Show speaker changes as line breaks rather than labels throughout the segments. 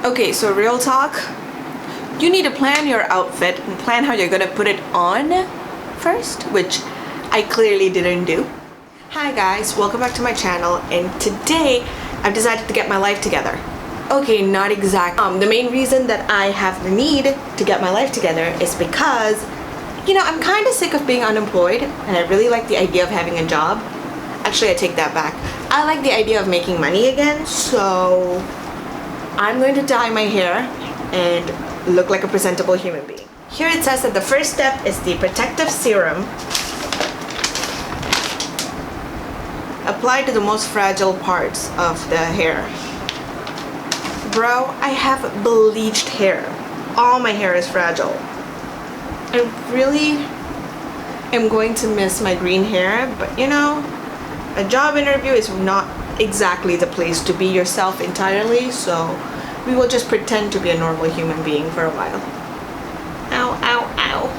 Okay, so real talk, you need to plan your outfit and plan how you're gonna put it on first, which I clearly didn't do. Hi guys, welcome back to my channel, and today I've decided to get my life together. Okay, not exactly. The main reason that I have the need to get my life together is because, you know, I'm kind of sick of being unemployed, and I really like the idea of having a job. Actually, I take that back. I like the idea of making money again, so I'm going to dye my hair and look like a presentable human being. Here it says that the first step is the protective serum applied to the most fragile parts of the hair. Bro, I have bleached hair. All my hair is fragile. I really am going to miss my green hair, but you know, a job interview is not exactly the place to be yourself entirely, so we will just pretend to be a normal human being for a while. Ow, ow, ow.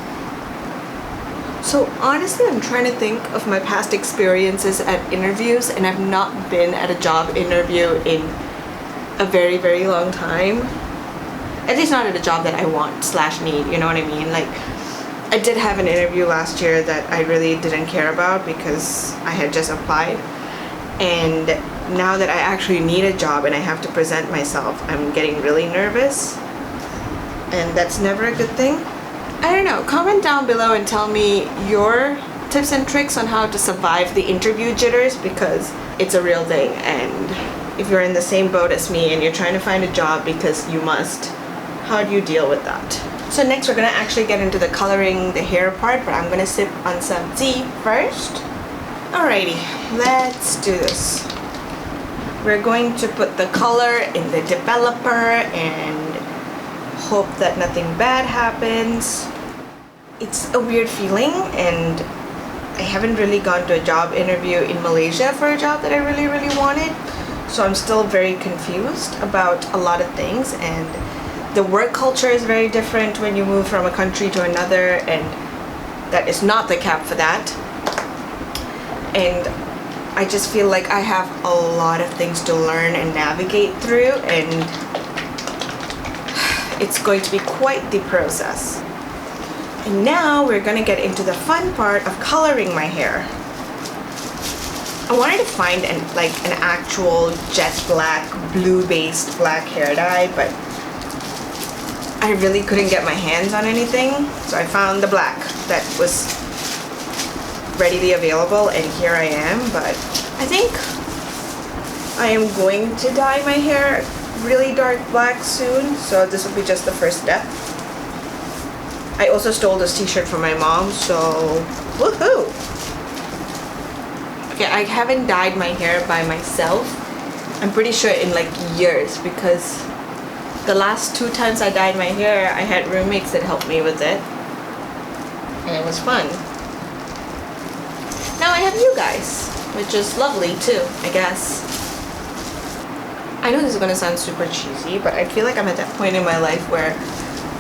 So honestly, I'm trying to think of my past experiences at interviews, and I've not been at a job interview in a very, very long time. At least not at a job that I want / need, you know what I mean? Like, I did have an interview last year that I really didn't care about because I had just applied. And now that I actually need a job and I have to present myself, I'm getting really nervous. And that's never a good thing. I don't know, comment down below and tell me your tips and tricks on how to survive the interview jitters, because it's a real thing. And if you're in the same boat as me and you're trying to find a job because you must, how do you deal with that? So next we're gonna actually get into the coloring the hair part, but I'm gonna sip on some tea first. Alrighty, let's do this. We're going to put the color in the developer and hope that nothing bad happens. It's a weird feeling, and I haven't really gone to a job interview in Malaysia for a job that I really, really wanted. So I'm still very confused about a lot of things, and the work culture is very different when you move from a country to another, and that is not the cap for that. And I just feel like I have a lot of things to learn and navigate through, and it's going to be quite the process. And now we're gonna get into the fun part of coloring my hair. I wanted to find an actual jet black, blue-based black hair dye, but I really couldn't get my hands on anything, so I found the black that was readily available, and here I am. But I think I am going to dye my hair really dark black soon, so this will be just the first step. I also stole this t-shirt from my mom, so woohoo! Okay, I haven't dyed my hair by myself, I'm pretty sure in like years, because the last 2 times I dyed my hair, I had roommates that helped me with it, and it was fun. Now I have you guys, which is lovely too, I guess. I know this is gonna sound super cheesy, but I feel like I'm at that point in my life where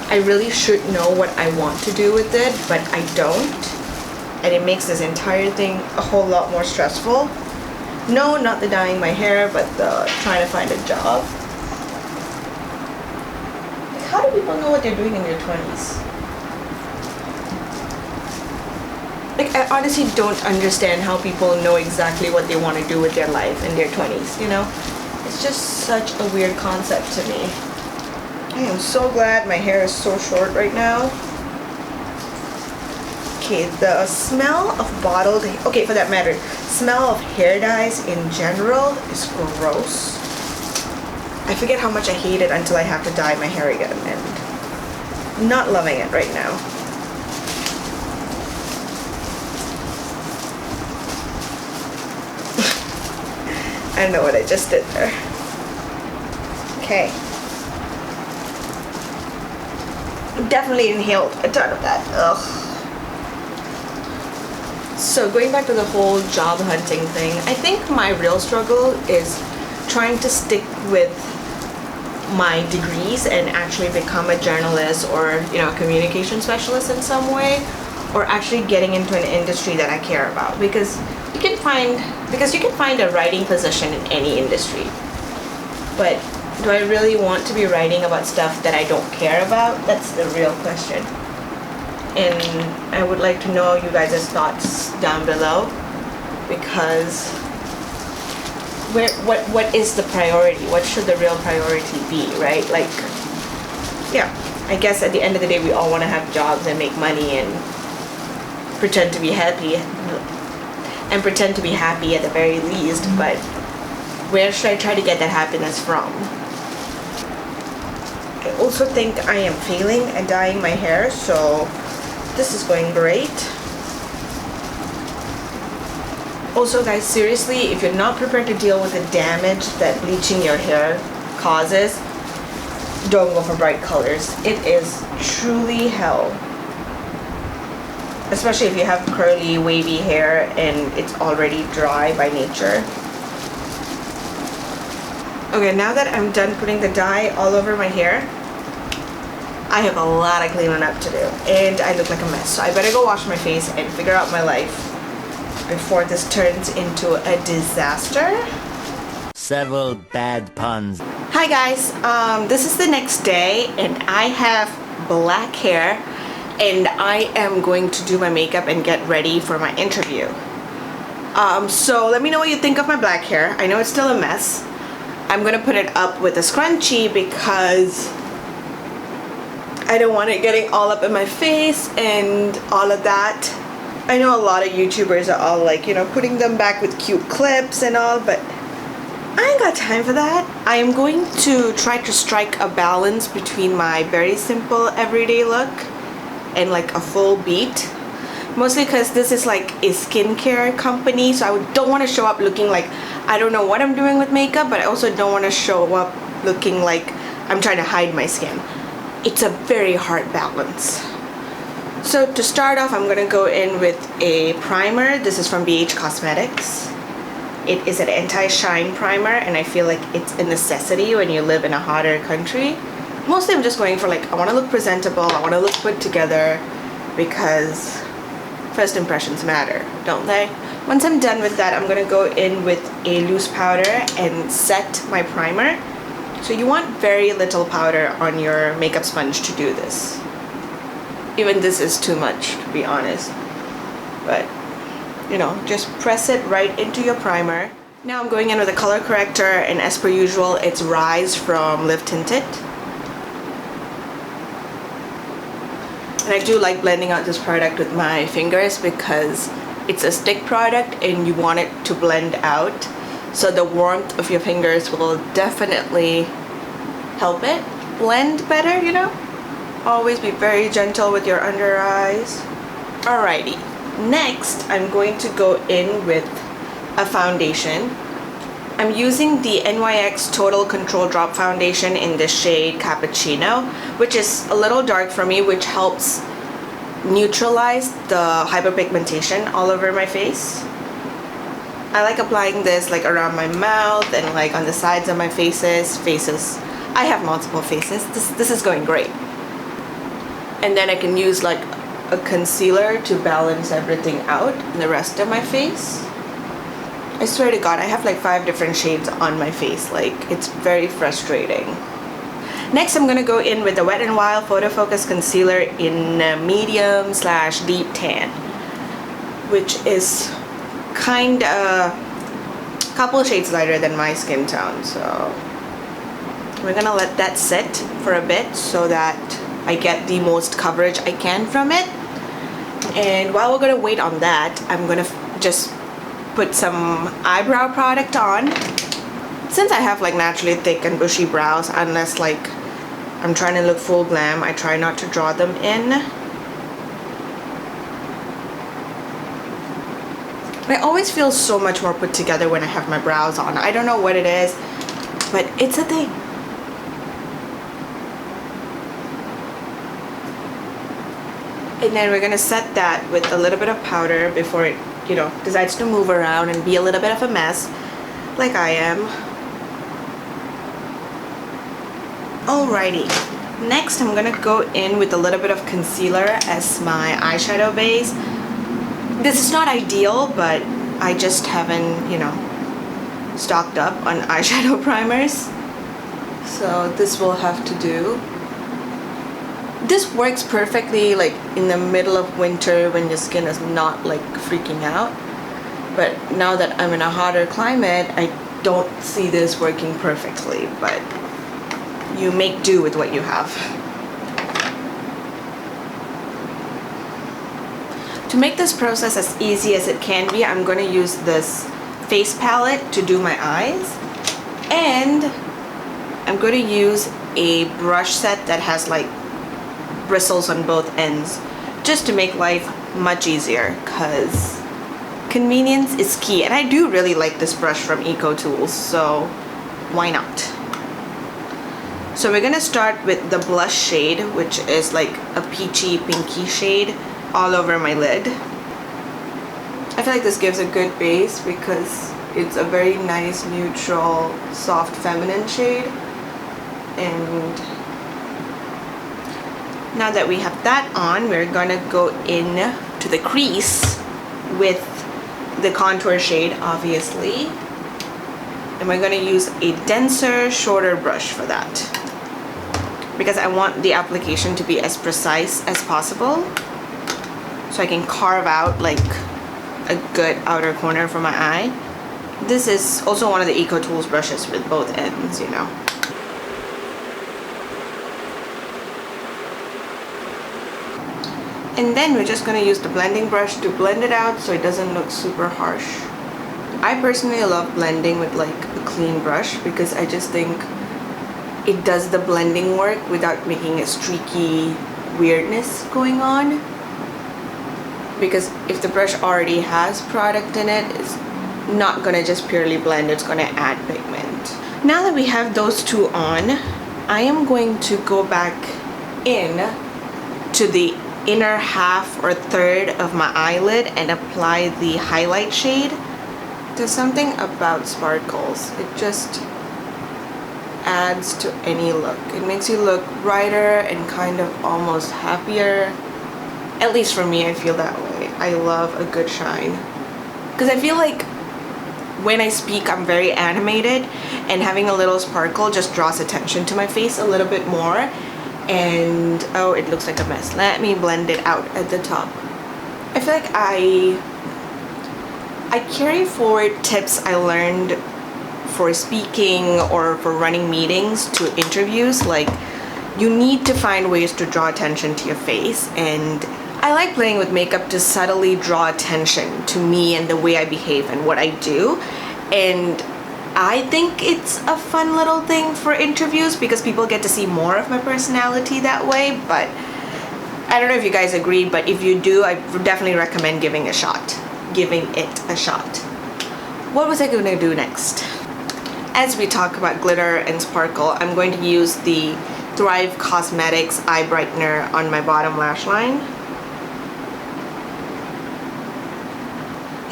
I really should know what I want to do with it, but I don't. And it makes this entire thing a whole lot more stressful. No, not the dyeing my hair, but the trying to find a job. How do people know what they're doing in their 20s? Like, I honestly don't understand how people know exactly what they want to do with their life in their 20s, you know? It's just such a weird concept to me. I am so glad my hair is so short right now. Okay, the smell of bottled, okay, for that matter, smell of hair dyes in general is gross. I forget how much I hate it until I have to dye my hair again, and I'm not loving it right now. I don't know what I just did there. Okay. Definitely inhaled a ton of that. Ugh. So going back to the whole job hunting thing, I think my real struggle is trying to stick with my degrees and actually become a journalist or, you know, a communication specialist in some way, or actually getting into an industry that I care about, because you can find a writing position in any industry, but do I really want to be writing about stuff that I don't care about? That's the real question. And I would like to know you guys' thoughts down below, because what is the priority? What should the real priority be, right? Like, yeah, I guess at the end of the day, we all want to have jobs and make money and pretend to be happy, at the very least, but where should I try to get that happiness from? I also think I am failing at dyeing my hair, so this is going great. Also guys, seriously, if you're not prepared to deal with the damage that bleaching your hair causes, don't go for bright colors. It is truly hell. Especially if you have curly, wavy hair and it's already dry by nature. Okay, now that I'm done putting the dye all over my hair, I have a lot of cleaning up to do, and I look like a mess. So I better go wash my face and figure out my life before this turns into a disaster.
Several bad puns.
Hi guys, this is the next day and I have black hair and I am going to do my makeup and get ready for my interview. So let me know what you think of my black hair. I know it's still a mess. I'm gonna put it up with a scrunchie because I don't want it getting all up in my face and all of that. I know a lot of YouTubers are all like, you know, putting them back with cute clips and all, but I ain't got time for that. I am going to try to strike a balance between my very simple everyday look and like a full beat. Mostly because this is like a skincare company, so I don't want to show up looking like I don't know what I'm doing with makeup, but I also don't want to show up looking like I'm trying to hide my skin. It's a very hard balance. So to start off, I'm gonna go in with a primer. This is from BH Cosmetics. It is an anti-shine primer, and I feel like it's a necessity when you live in a hotter country. Mostly I'm just going for like, I wanna look presentable, I wanna look put together, because first impressions matter, don't they? Once I'm done with that, I'm gonna go in with a loose powder and set my primer. So you want very little powder on your makeup sponge to do this. Even this is too much, to be honest. But, you know, just press it right into your primer. Now I'm going in with a color corrector, and as per usual, it's Rise from Live Tinted. And I do like blending out this product with my fingers because it's a stick product and you want it to blend out. So the warmth of your fingers will definitely help it blend better, you know? Always be very gentle with your under eyes. Alrighty, next I'm going to go in with a foundation. I'm using the NYX Total Control Drop Foundation in the shade Cappuccino, which is a little dark for me, which helps neutralize the hyperpigmentation all over my face. I like applying this like around my mouth and like on the sides of my faces. I have multiple faces. This is going great. And then I can use like a concealer to balance everything out in the rest of my face. I swear to God, I have like 5 different shades on my face. Like, it's very frustrating. Next, I'm gonna go in with the Wet n Wild Photo Focus Concealer in medium/deep tan, which is kind of a couple shades lighter than my skin tone. So we're gonna let that sit for a bit so that I get the most coverage I can from it. And while we're gonna wait on that, I'm gonna just put some eyebrow product on. Since I have like naturally thick and bushy brows, unless like I'm trying to look full glam, I try not to draw them in. I always feel so much more put together when I have my brows on. I don't know what it is, but it's a thing. And then we're gonna set that with a little bit of powder before it, you know, decides to move around and be a little bit of a mess, like I am. Alrighty, next I'm gonna go in with a little bit of concealer as my eyeshadow base. This is not ideal, but I just haven't, you know, stocked up on eyeshadow primers. So this will have to do. This works perfectly like in the middle of winter when your skin is not like freaking out. But now that I'm in a hotter climate, I don't see this working perfectly, but you make do with what you have. To make this process as easy as it can be, I'm going to use this face palette to do my eyes, and I'm going to use a brush set that has like bristles on both ends just to make life much easier, because convenience is key, and I do really like this brush from Eco Tools, so why not? So we're gonna start with the blush shade, which is like a peachy pinky shade all over my lid. I feel like this gives a good base because it's a very nice neutral soft feminine shade. And now that we have that on, we're gonna go in to the crease with the contour shade, obviously, and we're going to use a denser, shorter brush for that because I want the application to be as precise as possible so I can carve out like a good outer corner for my eye. This is also one of the Eco Tools brushes with both ends, you know. And then we're just going to use the blending brush to blend it out so it doesn't look super harsh. I personally love blending with like a clean brush because I just think it does the blending work without making a streaky weirdness going on. Because if the brush already has product in it, it's not going to just purely blend, it's going to add pigment. Now that we have those two on, I am going to go back in to the inner half or third of my eyelid and apply the highlight shade. There's something about sparkles. It just adds to any look. It makes you look brighter and kind of almost happier. At least for me, I feel that way. I love a good shine. Because I feel like when I speak, I'm very animated, and having a little sparkle just draws attention to my face a little bit more. And oh, it looks like a mess. Let me blend it out at the top. I feel like I carry forward tips I learned for speaking or for running meetings to interviews. Like, you need to find ways to draw attention to your face, and I like playing with makeup to subtly draw attention to me and the way I behave and what I do. And I think it's a fun little thing for interviews because people get to see more of my personality that way. But I don't know if you guys agree, but if you do, I definitely recommend giving it a shot. What was I going to do next? As we talk about glitter and sparkle, I'm going to use the Thrive Cosmetics Eye Brightener on my bottom lash line.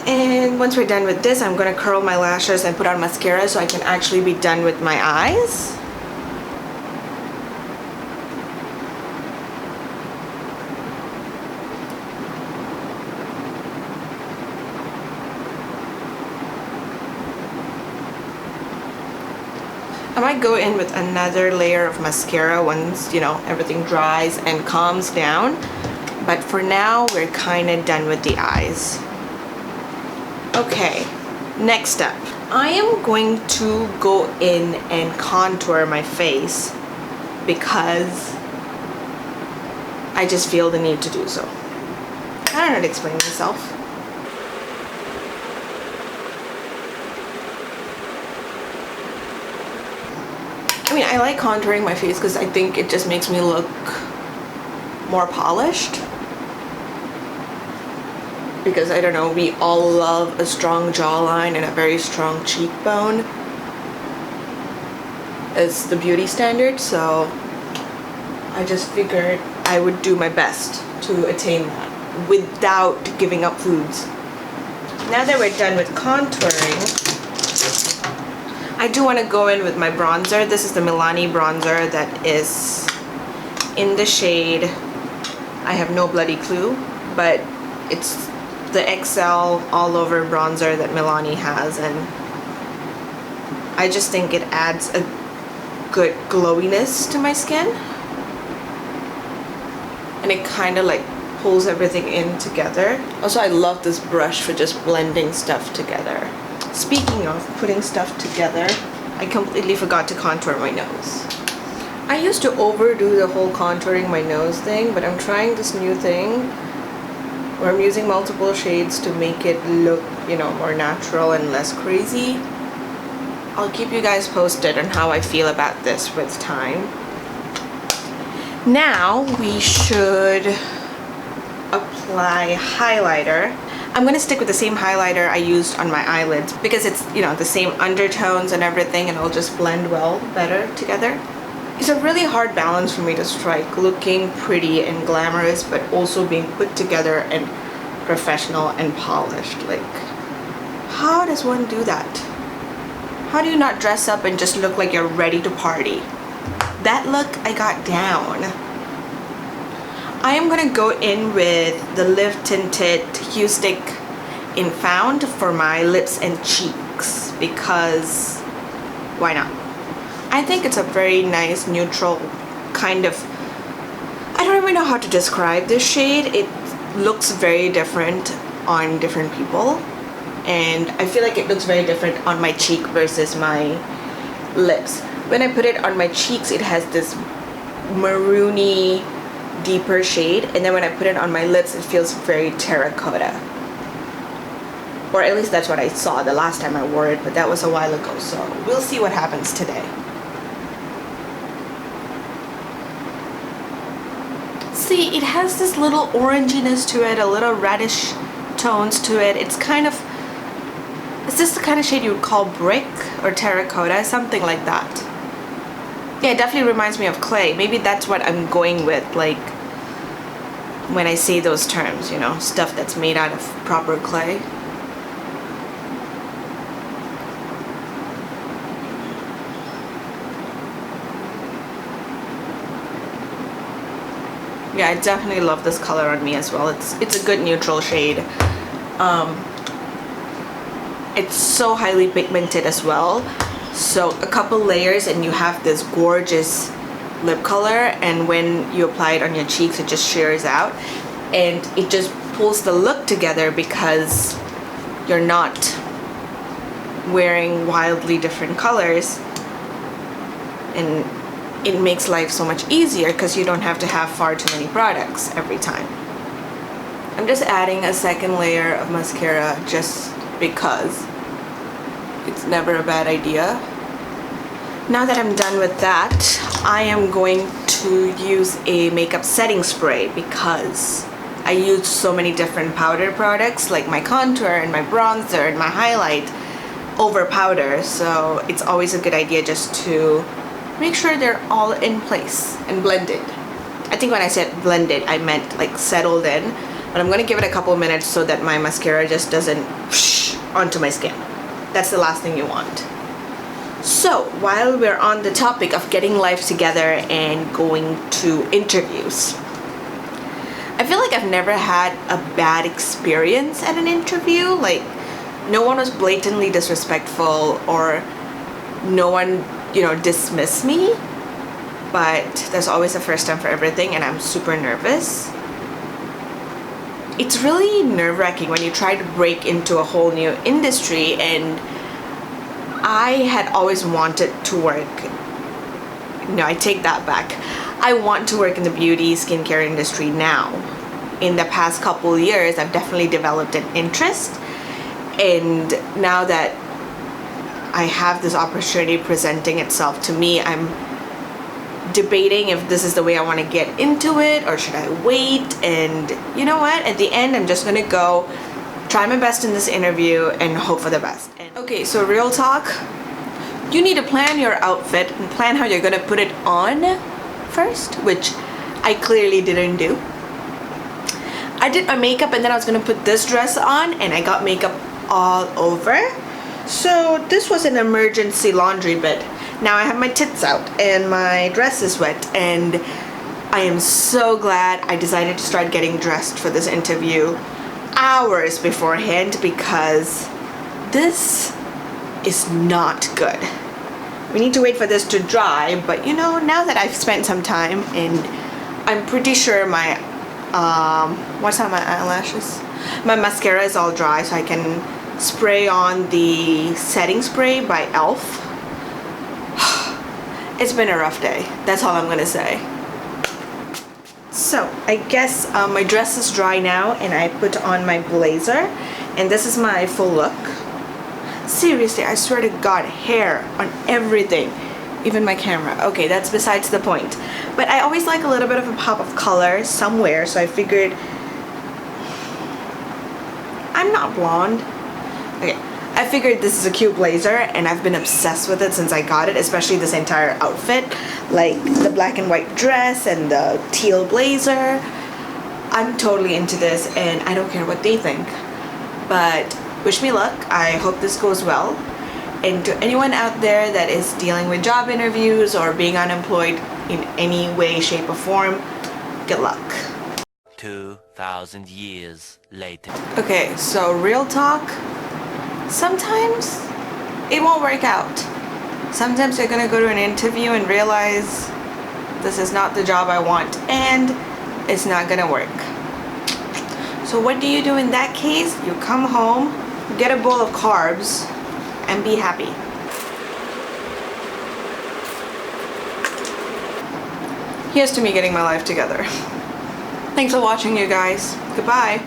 And once we're done with this, I'm going to curl my lashes and put on mascara so I can actually be done with my eyes. I might go in with another layer of mascara once, you know, everything dries and calms down. But for now, we're kind of done with the eyes. Okay, next step. I am going to go in and contour my face because I just feel the need to do so. I don't know how to explain myself. I mean, I like contouring my face because I think it just makes me look more polished. Because, I don't know, we all love a strong jawline and a very strong cheekbone as the beauty standard, so I just figured I would do my best to attain that without giving up foods. Now that we're done with contouring, I do want to go in with my bronzer. This is the Milani bronzer that is in the shade, I have no bloody clue, but it's the XL all over bronzer that Milani has, and I just think it adds a good glowiness to my skin. And it kind of like pulls everything in together. Also, I love this brush for just blending stuff together. Speaking of putting stuff together, I completely forgot to contour my nose. I used to overdo the whole contouring my nose thing, but I'm trying this new thing where I'm using multiple shades to make it look, you know, more natural and less crazy. I'll keep you guys posted on how I feel about this with time. Now we should apply highlighter. I'm gonna stick with the same highlighter I used on my eyelids because it's, you know, the same undertones and everything, and it'll just blend well better together. It's a really hard balance for me to strike, looking pretty and glamorous but also being put together and professional and polished. Like, how does one do that? How do you not dress up and just look like you're ready to party? That look I got down. I am gonna go in with the Live Tinted Hue Stick in Found for my lips and cheeks because why not? I think it's a very nice neutral kind of, I don't even know how to describe this shade. It looks very different on different people, and I feel like it looks very different on my cheek versus my lips. When I put it on my cheeks, it has this maroony deeper shade, and then when I put it on my lips, it feels very terracotta, or at least that's what I saw the last time I wore it, but that was a while ago, so we'll see what happens today. See, it has this little oranginess to it, a little reddish tones to it. It's kind of, is this the kind of shade you would call brick or terracotta, something like that? Yeah, it definitely reminds me of clay. Maybe that's what I'm going with, like when I say those terms, you know, stuff that's made out of proper clay. Yeah, I definitely love this color on me as well. It's a good neutral shade. It's so highly pigmented as well. So a couple layers and you have this gorgeous lip color, and when you apply it on your cheeks, it just shears out and it just pulls the look together because you're not wearing wildly different colors, and it makes life so much easier because you don't have to have far too many products every time. I'm just adding a second layer of mascara just because it's never a bad idea. Now that I'm done with that, I am going to use a makeup setting spray because I use so many different powder products like my contour and my bronzer and my highlight over powder, so it's always a good idea just to make sure they're all in place and blended. I think when I said blended, I meant like settled in, but I'm gonna give it a couple minutes so that my mascara just doesn't whoosh onto my skin. That's the last thing you want. So while we're on the topic of getting life together and going to interviews, I feel like I've never had a bad experience at an interview. Like, no one was blatantly disrespectful or no one, you know, dismissed me, but there's always a first time for everything, and I'm super nervous. It's really nerve-wracking when you try to break into a whole new industry, and I had always wanted to work, no, I take that back. I want to work in the beauty skincare industry now. In the past couple years, I've definitely developed an interest, and now that I have this opportunity presenting itself to me, I'm debating if this is the way I want to get into it or should I wait. And you know what, at the end I'm just gonna go try my best in this interview and hope for the best. Okay, so real talk, you need to plan your outfit and plan how you're gonna put it on first, which I clearly didn't do. I did my makeup and then I was gonna put this dress on and I got makeup all over. So this was an emergency laundry bit. Now I have my tits out and my dress is wet, and I am so glad I decided to start getting dressed for this interview hours beforehand because this is not good. We need to wait for this to dry, but you know, now that I've spent some time and I'm pretty sure my, what's on my eyelashes? My mascara is all dry, so I can spray on the setting spray by e.l.f. It's been a rough day. That's all I'm gonna say. So I guess my dress is dry now and I put on my blazer and this is my full look. Seriously, I swear to God, hair on everything, even my camera. Okay, that's besides the point. But I always like a little bit of a pop of color somewhere, so I figured I'm not blonde. Okay, I figured this is a cute blazer and I've been obsessed with it since I got it, especially this entire outfit. Like the black and white dress and the teal blazer. I'm totally into this and I don't care what they think. But wish me luck. I hope this goes well. And to anyone out there that is dealing with job interviews or being unemployed in any way, shape, or form, good luck.
2,000 years later.
Okay, so real talk. Sometimes it won't work out. Sometimes you're gonna go to an interview and realize this is not the job I want and it's not gonna work. So what do you do in that case? You come home, get a bowl of carbs, and be happy. Here's to me getting my life together. Thanks for watching, you guys. Goodbye.